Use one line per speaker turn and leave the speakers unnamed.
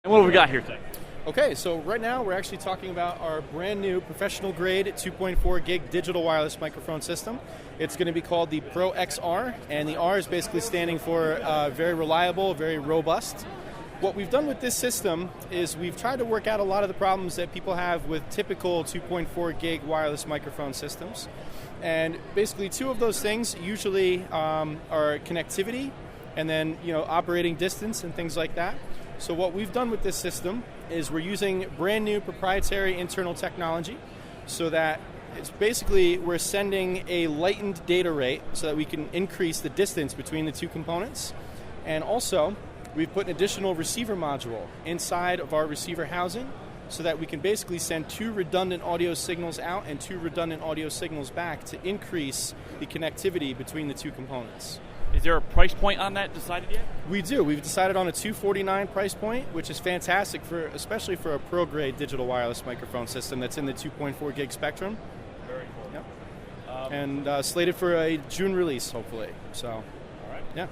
And what have we got here today?
Okay, so right now we're actually talking about our brand new professional grade 2.4 gig digital wireless microphone system. It's going to be called the PRO-XR, and the R is basically standing for very reliable, very robust. What we've done with this system is we've tried to work out a lot of the problems that people have with typical 2.4 gig wireless microphone systems. And basically two of those things usually are connectivity and then operating distance and things like that. So what we've done with this system is we're using brand new proprietary internal technology so that it's basically we're sending a lightened data rate so that we can increase the distance between the two components. And also, we've put an additional receiver module inside of our receiver housing so that we can basically send two redundant audio signals out and two redundant audio signals back to increase the connectivity between the two components.
Is there a price point on that decided yet?
We do. We've decided on a $249 price point, which is fantastic especially for a pro-grade digital wireless microphone system that's in the 2.4 gig spectrum.
Very cool.
Yep. And slated for a June release, hopefully. So,
all right.
Yeah.